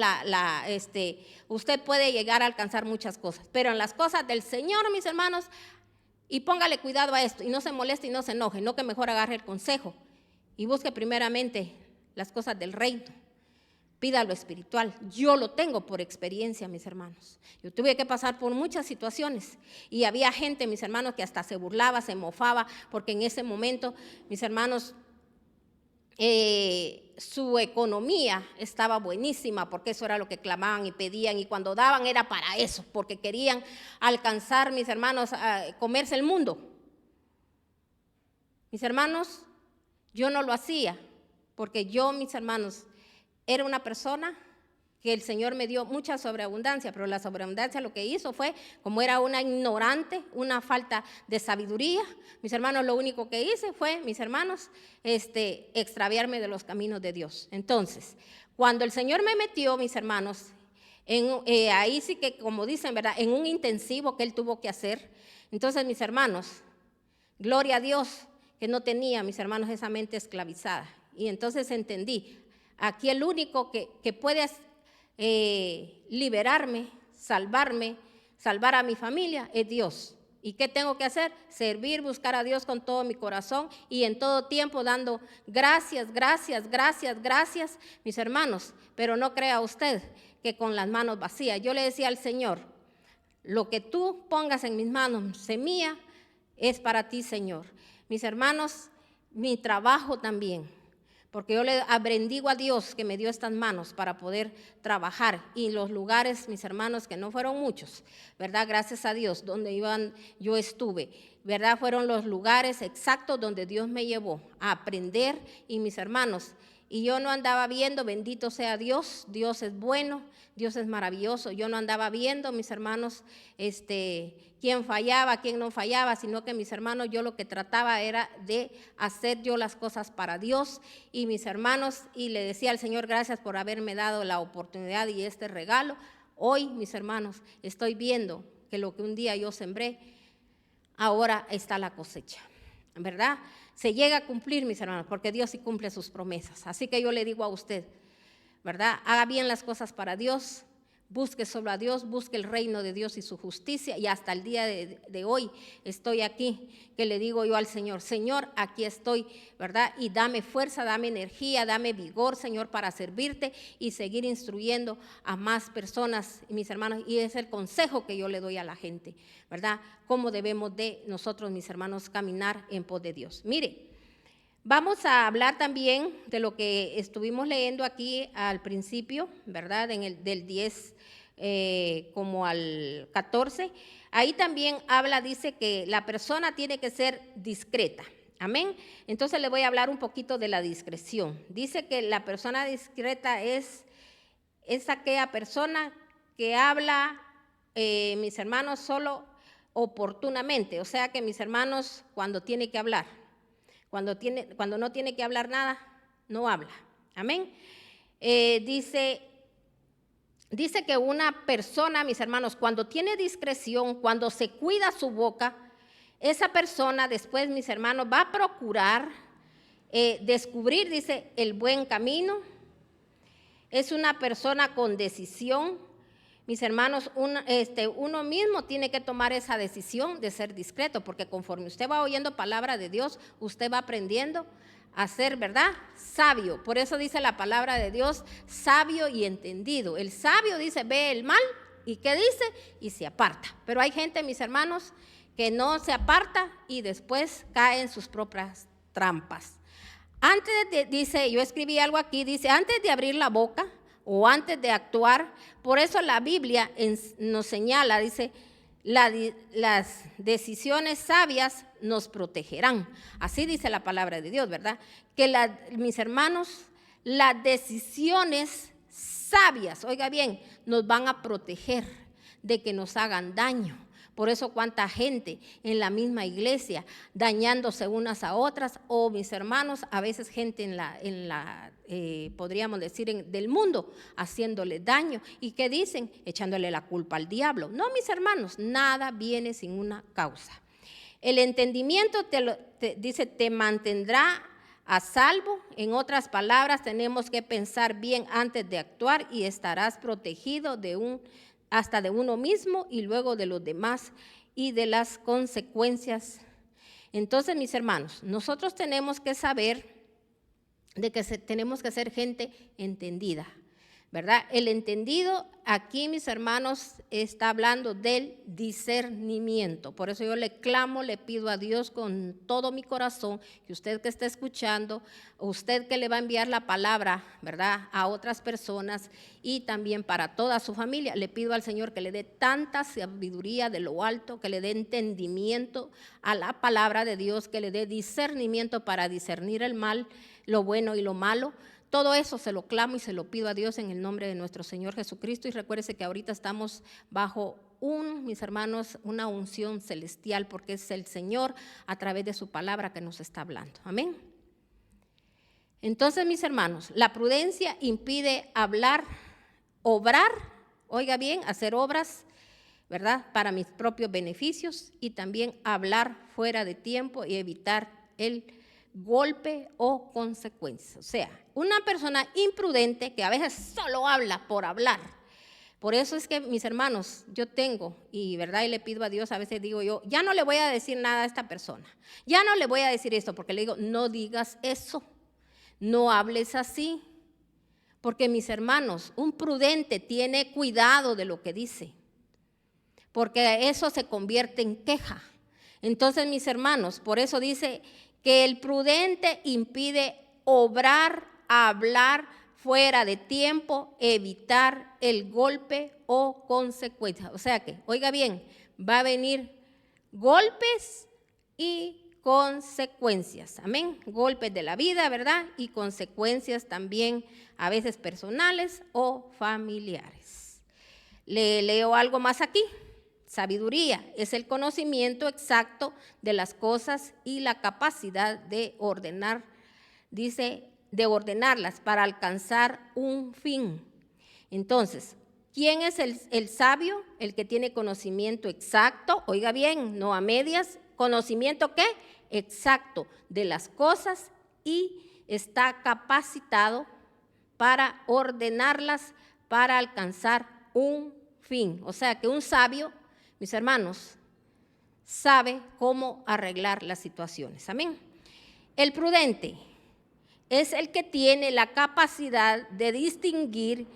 usted puede llegar a alcanzar muchas cosas, pero en las cosas del Señor, mis hermanos, y póngale cuidado a esto, y no se moleste y no se enoje, no, que mejor agarre el consejo y busque primeramente las cosas del reino. Pida lo espiritual. Yo lo tengo por experiencia, mis hermanos. Yo tuve que pasar por muchas situaciones, y había gente, mis hermanos, que hasta se burlaba, se mofaba, porque en ese momento, mis hermanos, su economía estaba buenísima, porque eso era lo que clamaban y pedían, y cuando daban era para eso, porque querían alcanzar, mis hermanos, a comerse el mundo. Mis hermanos, yo no lo hacía, porque yo, mis hermanos, era una persona que el Señor me dio mucha sobreabundancia, pero la sobreabundancia lo que hizo fue, como era una ignorante, una falta de sabiduría, mis hermanos, lo único que hice fue, mis hermanos, extraviarme de los caminos de Dios. Entonces, Cuando el Señor me metió, mis hermanos, ahí sí que, como dicen, ¿verdad?, en un intensivo que Él tuvo que hacer. Entonces, mis hermanos, gloria a Dios que no tenía, mis hermanos, esa mente esclavizada. Y entonces entendí, aquí el único que puede liberarme, salvarme, salvar a mi familia es Dios. ¿Y qué tengo que hacer? Servir, buscar a Dios con todo mi corazón y en todo tiempo dando gracias, gracias, gracias, gracias, mis hermanos. Pero no crea usted que con las manos vacías. Yo le decía al Señor, lo que tú pongas en mis manos, semilla, es para ti, Señor. Mis hermanos, mi trabajo también, porque yo le bendigo a Dios que me dio estas manos para poder trabajar. Y los lugares, mis hermanos, que no fueron muchos, ¿verdad? Gracias a Dios, donde yo estuve, ¿verdad? Fueron los lugares exactos donde Dios me llevó a aprender. Y mis hermanos, y yo no andaba viendo, bendito sea Dios, Dios es bueno, Dios es maravilloso. Yo no andaba viendo, mis hermanos, quién fallaba, quién no fallaba, sino que mis hermanos, yo lo que trataba era de hacer yo las cosas para Dios. Y mis hermanos, y le decía al Señor, gracias por haberme dado la oportunidad y este regalo. Hoy, mis hermanos, estoy viendo que lo que un día yo sembré, ahora está la cosecha, ¿verdad? Se llega a cumplir, mis hermanos, porque Dios sí cumple sus promesas. Así que yo le digo a usted, ¿verdad? Haga bien las cosas para Dios, busque solo a Dios, busque el reino de Dios y su justicia. Y hasta el día de hoy estoy aquí, que le digo yo al Señor, Señor, aquí estoy, ¿verdad? Y dame fuerza, dame energía, dame vigor, Señor, para servirte y seguir instruyendo a más personas, mis hermanos. Y es el consejo que yo le doy a la gente, ¿verdad? Cómo debemos de nosotros, mis hermanos, caminar en pos de Dios. Mire, vamos a hablar también de lo que estuvimos leyendo aquí al principio, ¿verdad? Del 10 como al 14. Ahí también dice que la persona tiene que ser discreta. Amén. Entonces le voy a hablar un poquito de la discreción. Dice que la persona discreta es aquella persona que habla, mis hermanos, solo oportunamente. O sea que mis hermanos, cuando tiene que hablar. Cuando no tiene que hablar nada, no habla. Amén. Dice que una persona, mis hermanos, cuando tiene discreción, cuando se cuida su boca, esa persona después, mis hermanos, va a procurar descubrir, dice, el buen camino. Es una persona con decisión. Mis hermanos, uno mismo tiene que tomar esa decisión de ser discreto, porque conforme usted va oyendo palabra de Dios, usted va aprendiendo a ser, ¿verdad?, sabio. Por eso dice la palabra de Dios, sabio y entendido. El sabio dice, ve el mal, ¿y qué dice? Y se aparta. Pero hay gente, mis hermanos, que no se aparta y después cae en sus propias trampas. Dice, yo escribí algo aquí, dice, antes de abrir la boca, o antes de actuar. Por eso la Biblia nos señala, dice, las decisiones sabias nos protegerán. Así dice la palabra de Dios, ¿verdad? Que mis hermanos, las decisiones sabias, oiga bien, nos van a proteger de que nos hagan daño. Por eso cuánta gente en la misma iglesia dañándose unas a otras, o mis hermanos, a veces gente podríamos decir, del mundo, haciéndole daño. ¿Y qué dicen? Echándole la culpa al diablo. No, mis hermanos, nada viene sin una causa. El entendimiento dice, te mantendrá a salvo. En otras palabras, tenemos que pensar bien antes de actuar y estarás protegido hasta de uno mismo y luego de los demás y de las consecuencias. Entonces, mis hermanos, nosotros tenemos que saber de que tenemos que ser gente entendida, ¿verdad? El entendido aquí, mis hermanos, está hablando del discernimiento. Por eso yo le clamo, le pido a Dios con todo mi corazón, que usted que está escuchando, usted que le va a enviar la palabra, ¿verdad?, a otras personas y también para toda su familia, le pido al Señor que le dé tanta sabiduría de lo alto, que le dé entendimiento a la palabra de Dios, que le dé discernimiento para discernir el mal, lo bueno y lo malo. Todo eso se lo clamo y se lo pido a Dios en el nombre de nuestro Señor Jesucristo. Y recuérdese que ahorita estamos bajo mis hermanos, una unción celestial, porque es el Señor a través de su palabra que nos está hablando. Amén. Entonces, mis hermanos, la prudencia impide hablar, obrar, oiga bien, hacer obras, ¿verdad?, para mis propios beneficios, y también hablar fuera de tiempo y evitar el golpe o consecuencias. O sea, una persona imprudente que a veces solo habla por hablar. Por eso es que, mis hermanos, yo tengo, y verdad, y le pido a Dios, a veces digo yo, ya no le voy a decir nada a esta persona, ya no le voy a decir esto, porque le digo, no digas eso, no hables así, porque, mis hermanos, un prudente tiene cuidado de lo que dice, porque eso se convierte en queja. Entonces, mis hermanos, por eso dice que el prudente impide obrar, hablar fuera de tiempo, evitar el golpe o consecuencia. O sea que, oiga bien, va a venir golpes y consecuencias, amén, golpes de la vida, ¿verdad? Y consecuencias también a veces personales o familiares. Le leo algo más aquí. Sabiduría es el conocimiento exacto de las cosas y la capacidad de ordenar, dice, de ordenarlas para alcanzar un fin. Entonces, ¿quién es el sabio? El que tiene conocimiento exacto, oiga bien, no a medias, conocimiento ¿qué? Exacto de las cosas y está capacitado para ordenarlas para alcanzar un fin. O sea que un sabio, mis hermanos, sabe cómo arreglar las situaciones. Amén. El prudente es el que tiene la capacidad de distinguir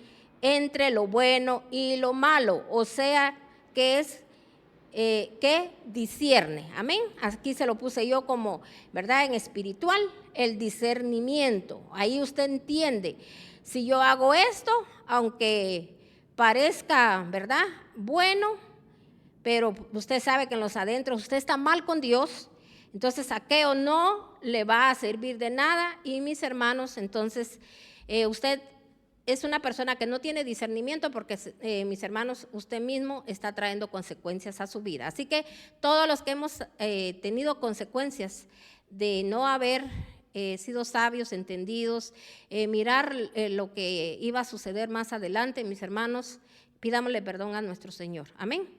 entre lo bueno y lo malo, o sea, que es que discierne. Amén. Aquí se lo puse yo como, ¿verdad?, en espiritual, el discernimiento. Ahí usted entiende, si yo hago esto, aunque parezca, ¿verdad?, bueno, pero usted sabe que en los adentros usted está mal con Dios, entonces aquello no le va a servir de nada. Y, mis hermanos, entonces usted es una persona que no tiene discernimiento porque, mis hermanos, usted mismo está trayendo consecuencias a su vida. Así que todos los que hemos tenido consecuencias de no haber sido sabios, entendidos, mirar lo que iba a suceder más adelante, mis hermanos, pidámosle perdón a nuestro Señor. Amén.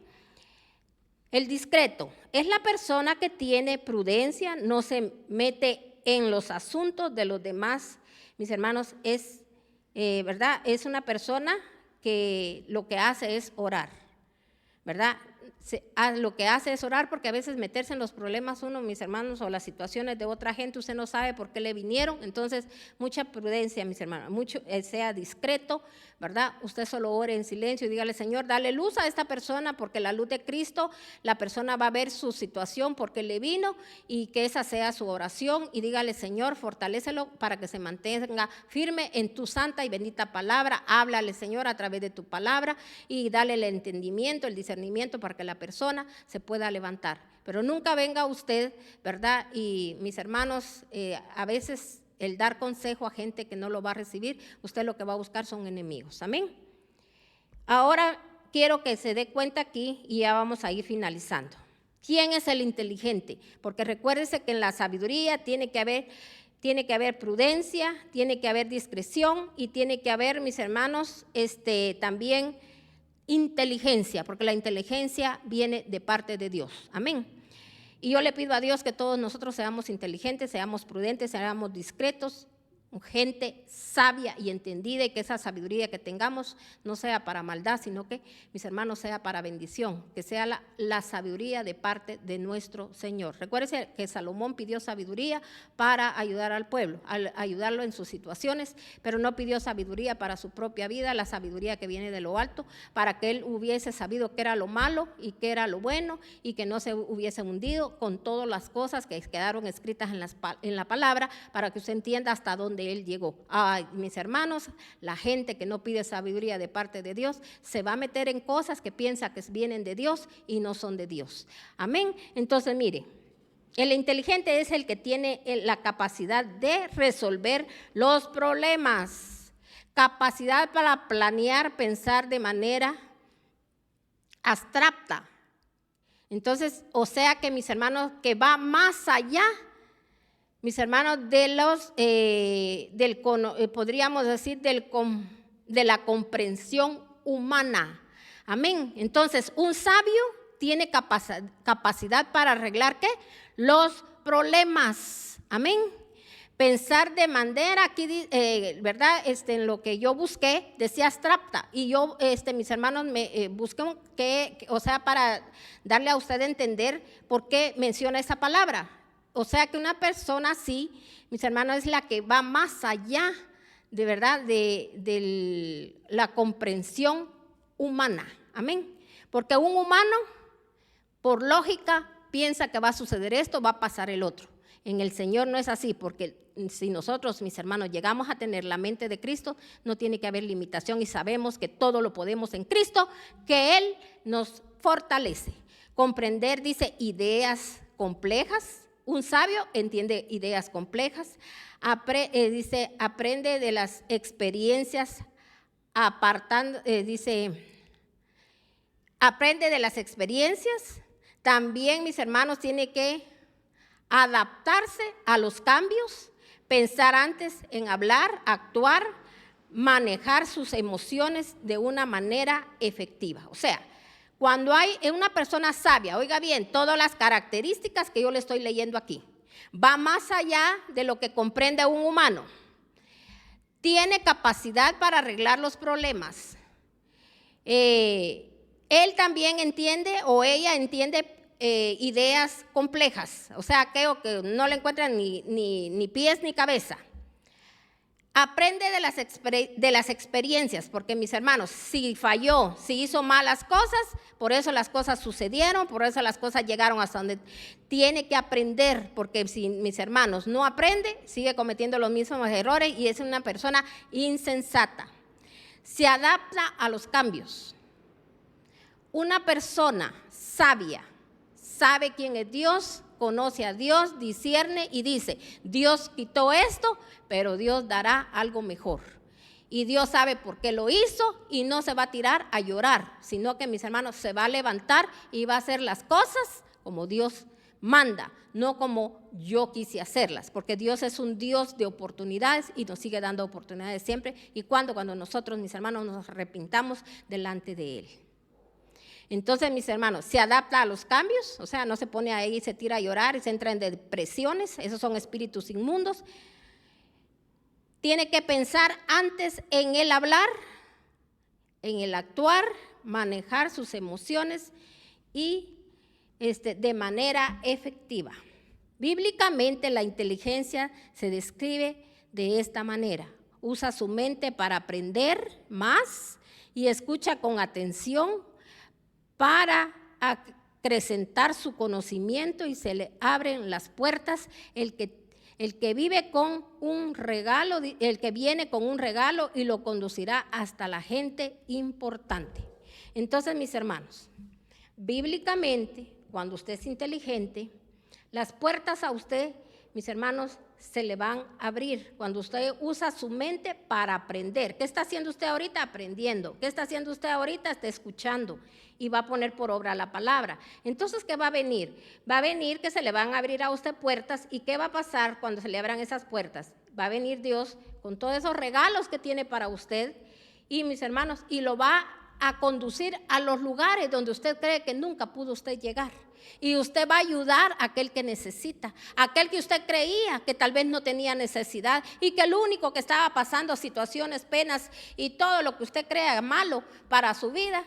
El discreto es la persona que tiene prudencia, no se mete en los asuntos de los demás. Mis hermanos, es, ¿verdad?, es una persona que lo que hace es orar, ¿verdad? Lo que hace es orar, porque a veces meterse en los problemas uno, mis hermanos, o las situaciones de otra gente, usted no sabe por qué le vinieron. Entonces, mucha prudencia, mis hermanos, mucho, sea discreto, ¿verdad? Usted solo ore en silencio y dígale, Señor, dale luz a esta persona, porque la luz de Cristo, la persona va a ver su situación porque le vino, y que esa sea su oración, y dígale, Señor, fortalécelo para que se mantenga firme en tu santa y bendita palabra. Háblale, Señor, a través de tu palabra, y dale el entendimiento, el discernimiento para que la persona se pueda levantar. Pero nunca venga usted, ¿verdad? Y, mis hermanos, a veces el dar consejo a gente que no lo va a recibir, usted lo que va a buscar son enemigos. Amén. Ahora quiero que se dé cuenta aquí, y ya vamos a ir finalizando. ¿Quién es el inteligente? Porque recuérdese que en la sabiduría tiene que haber prudencia, tiene que haber discreción, y tiene que haber, mis hermanos, también inteligencia, porque la inteligencia viene de parte de Dios. Amén. Y yo le pido a Dios que todos nosotros seamos inteligentes, seamos prudentes, seamos discretos, gente sabia y entendida, y que esa sabiduría que tengamos no sea para maldad, sino que, mis hermanos, sea para bendición, que sea la sabiduría de parte de nuestro Señor. Recuérdense que Salomón pidió sabiduría para ayudar al pueblo, ayudarlo en sus situaciones, pero no pidió sabiduría para su propia vida, la sabiduría que viene de lo alto, para que él hubiese sabido qué era lo malo y qué era lo bueno, y que no se hubiese hundido con todas las cosas que quedaron escritas en la palabra, para que usted entienda hasta dónde él llegó. Ay, mis hermanos, la gente que no pide sabiduría de parte de Dios se va a meter en cosas que piensa que vienen de Dios y no son de Dios. Amén. Entonces, mire, el inteligente es el que tiene la capacidad de resolver los problemas, capacidad para planear, pensar de manera abstracta. Entonces, o sea que, mis hermanos, que va más allá mis hermanos, podríamos decir, de la comprensión humana. Amén. Entonces, un sabio tiene capacidad para arreglar, ¿qué? Los problemas. Amén. Pensar de manera, aquí, ¿verdad? En lo que yo busqué, decía abstracta. Y yo, mis hermanos, busqué o sea, para darle a usted a entender por qué menciona esa palabra. O sea, que una persona así, mis hermanos, es la que va más allá, de verdad, de la comprensión humana. Amén. Porque un humano, por lógica, piensa que va a suceder esto, va a pasar el otro. En el Señor no es así, porque si nosotros, mis hermanos, llegamos a tener la mente de Cristo, no tiene que haber limitación y sabemos que todo lo podemos en Cristo, que Él nos fortalece. Comprender, dice, ideas complejas. Un sabio entiende ideas complejas. Dice, aprende de las experiencias, aprende de las experiencias. También, mis hermanos, tiene que adaptarse a los cambios, pensar antes en hablar, actuar, manejar sus emociones de una manera efectiva. O sea, cuando hay una persona sabia, oiga bien, todas las características que yo le estoy leyendo aquí, va más allá de lo que comprende un humano. Tiene capacidad para arreglar los problemas. Él también entiende o ella entiende ideas complejas, o sea, aquello que no le encuentran ni pies ni cabeza. Aprende de las experiencias, porque mis hermanos, si falló, si hizo malas cosas, por eso las cosas sucedieron, por eso las cosas llegaron hasta donde tiene que aprender, porque si mis hermanos no aprende, sigue cometiendo los mismos errores y es una persona insensata. Se adapta a los cambios. Una persona sabia sabe quién es Dios, conoce a Dios, discierne y dice, Dios quitó esto, pero Dios dará algo mejor. Y Dios sabe por qué lo hizo y no se va a tirar a llorar, sino que, mis hermanos, se va a levantar y va a hacer las cosas como Dios manda, no como yo quise hacerlas, porque Dios es un Dios de oportunidades y nos sigue dando oportunidades siempre y cuando nosotros, mis hermanos, nos arrepintamos delante de Él. Entonces, mis hermanos, se adapta a los cambios, o sea, no se pone ahí y se tira a llorar y se entra en depresiones, esos son espíritus inmundos. Tiene que pensar antes en el hablar, en el actuar, manejar sus emociones y de manera efectiva. Bíblicamente, la inteligencia se describe de esta manera. Usa su mente para aprender más y escucha con atención para acrecentar su conocimiento y se le abren las puertas. El que vive con un regalo, el que viene con un regalo y lo conducirá hasta la gente importante. Entonces, mis hermanos, bíblicamente, cuando usted es inteligente, las puertas a usted, mis hermanos, se le van a abrir cuando usted usa su mente para aprender. ¿Qué está haciendo usted ahorita? Aprendiendo. ¿Qué está haciendo usted ahorita? Está escuchando y va a poner por obra la palabra. Entonces, ¿qué va a venir? Va a venir que se le van a abrir a usted puertas. ¿Y qué va a pasar cuando se le abran esas puertas? Va a venir Dios con todos esos regalos que tiene para usted y, mis hermanos, y lo va a conducir a los lugares donde usted cree que nunca pudo usted llegar. Y usted va a ayudar a aquel que necesita, aquel que usted creía que tal vez no tenía necesidad y que lo único que estaba pasando, situaciones, penas y todo lo que usted crea malo para su vida,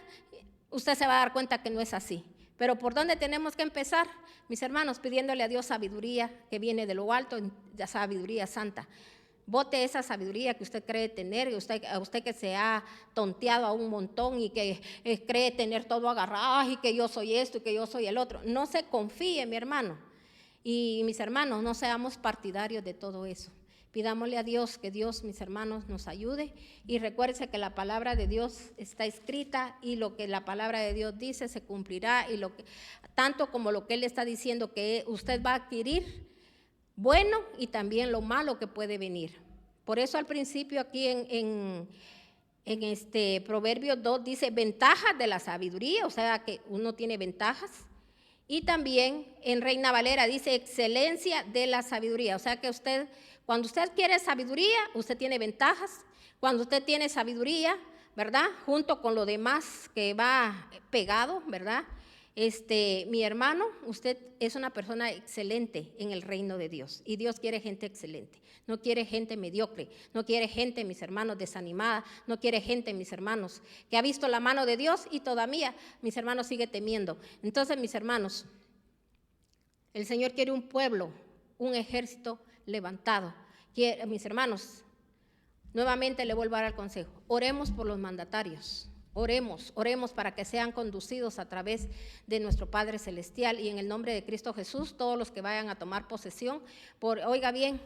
usted se va a dar cuenta que no es así. Pero ¿por dónde tenemos que empezar? Mis hermanos, pidiéndole a Dios sabiduría que viene de lo alto, la sabiduría santa. Bote esa sabiduría que usted cree tener, y usted que se ha tonteado a un montón y que cree tener todo agarrado y que yo soy esto y que yo soy el otro. No se confíe, mi hermano. Y mis hermanos, no seamos partidarios de todo eso. Pidámosle a Dios que Dios, mis hermanos, nos ayude y recuerde que la palabra de Dios está escrita y lo que la palabra de Dios dice se cumplirá y tanto como lo que Él está diciendo que usted va a adquirir, bueno y también lo malo que puede venir. Por eso al principio aquí en Proverbios 2 dice ventajas de la sabiduría, o sea que uno tiene ventajas Y también en Reina Valera dice excelencia de la sabiduría. O sea que usted, cuando usted quiere sabiduría, usted tiene ventajas. Cuando usted tiene sabiduría, ¿verdad? Junto con lo demás que va pegado, ¿verdad? Mi hermano, usted es una persona excelente en el reino de Dios. Y Dios quiere gente excelente. No quiere gente mediocre. No quiere gente, mis hermanos, desanimada. No quiere gente, mis hermanos, que ha visto la mano de Dios y todavía, mis hermanos, sigue temiendo. Entonces, mis hermanos, el Señor quiere un pueblo, un ejército levantado. Mis hermanos, nuevamente le vuelvo a dar el consejo. Oremos por los mandatarios. Oremos para que sean conducidos a través de nuestro Padre Celestial, y en el nombre de Cristo Jesús, todos los que vayan a tomar posesión, oiga bien,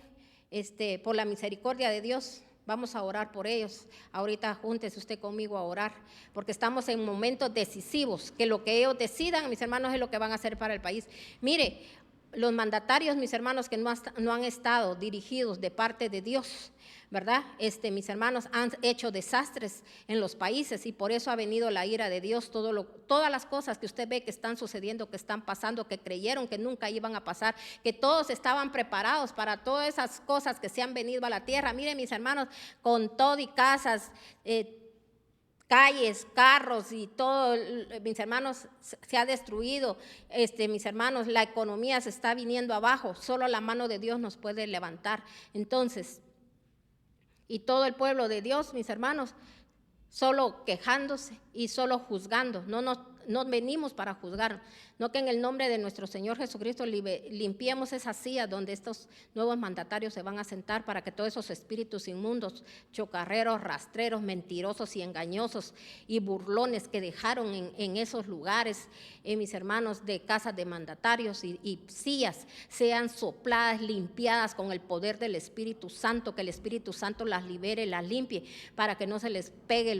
por la misericordia de Dios, vamos a orar por ellos. Ahorita júntese usted conmigo a orar, porque estamos en momentos decisivos, que lo que ellos decidan, mis hermanos, es lo que van a hacer para el país. Mire, los mandatarios, mis hermanos, que no han estado dirigidos de parte de Dios, ¿verdad? Mis hermanos, han hecho desastres en los países, y por eso ha venido la ira de Dios. Todas las cosas que usted ve que están sucediendo, que están pasando, que creyeron que nunca iban a pasar, que todos estaban preparados para todas esas cosas que se han venido a la tierra. Miren, mis hermanos, con todo y casas, calles, carros y todo, mis hermanos, se ha destruido. Mis hermanos, la economía se está viniendo abajo. Solo la mano de Dios nos puede levantar. Entonces, y todo el pueblo de Dios, mis hermanos, solo quejándose y solo juzgando. No venimos para juzgar, no, que en el nombre de nuestro Señor Jesucristo limpiemos esa silla donde estos nuevos mandatarios se van a sentar, para que todos esos espíritus inmundos, chocarreros, rastreros, mentirosos y engañosos y burlones que dejaron en esos lugares, mis hermanos, de casas de mandatarios y sillas, sean sopladas, limpiadas con el poder del Espíritu Santo, que el Espíritu Santo las libere, las limpie, para que no se les pegue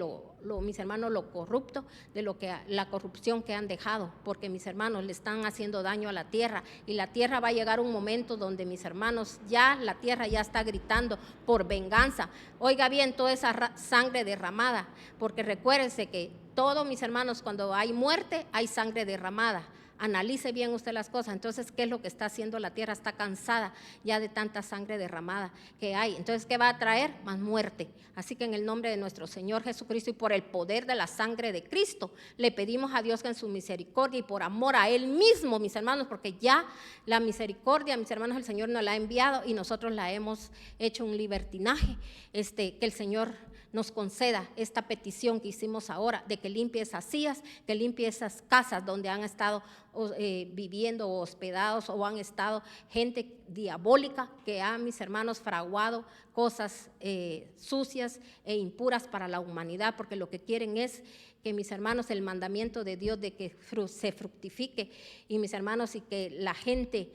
mis hermanos, lo corrupto de la corrupción que han dejado, porque, mis hermanos, le están haciendo daño a la tierra, y la tierra va a llegar un momento donde, mis hermanos, la tierra ya está gritando por venganza. Oiga bien, toda esa sangre derramada, porque recuérdense que todos, mis hermanos, cuando hay muerte, hay sangre derramada. Analice bien usted las cosas. Entonces, ¿qué es lo que está haciendo la tierra? Está cansada ya de tanta sangre derramada que hay. Entonces, ¿qué va a traer? Más muerte. Así que en el nombre de nuestro Señor Jesucristo y por el poder de la sangre de Cristo, le pedimos a Dios que en su misericordia y por amor a Él mismo, mis hermanos, porque ya la misericordia, mis hermanos, el Señor nos la ha enviado y nosotros la hemos hecho un libertinaje, que el Señor nos conceda esta petición que hicimos ahora, de que limpie esas sillas, que limpie esas casas donde han estado viviendo o hospedados, o han estado gente diabólica que ha, mis hermanos, fraguado cosas sucias e impuras para la humanidad, porque lo que quieren es que, mis hermanos, el mandamiento de Dios de que se fructifique, y, mis hermanos, y que la gente,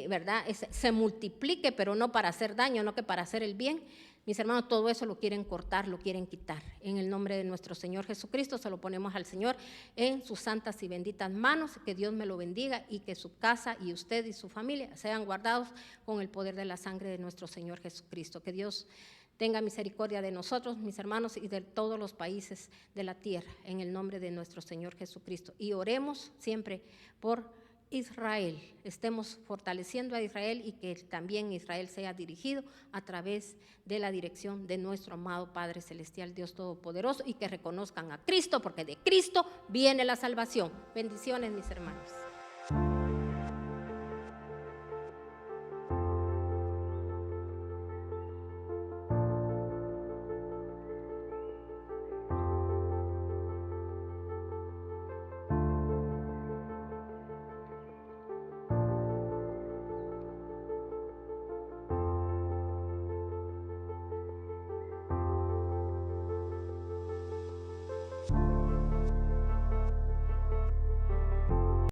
¿verdad?, se multiplique, pero no para hacer daño, no que para hacer el bien. Mis hermanos, todo eso lo quieren cortar, lo quieren quitar. En el nombre de nuestro Señor Jesucristo se lo ponemos al Señor en sus santas y benditas manos. Que Dios me lo bendiga y que su casa y usted y su familia sean guardados con el poder de la sangre de nuestro Señor Jesucristo. Que Dios tenga misericordia de nosotros, mis hermanos, y de todos los países de la tierra, en el nombre de nuestro Señor Jesucristo. Y oremos siempre por Israel, estemos fortaleciendo a Israel, y que también Israel sea dirigido a través de la dirección de nuestro amado Padre Celestial, Dios Todopoderoso, y que reconozcan a Cristo, porque de Cristo viene la salvación. Bendiciones, mis hermanos.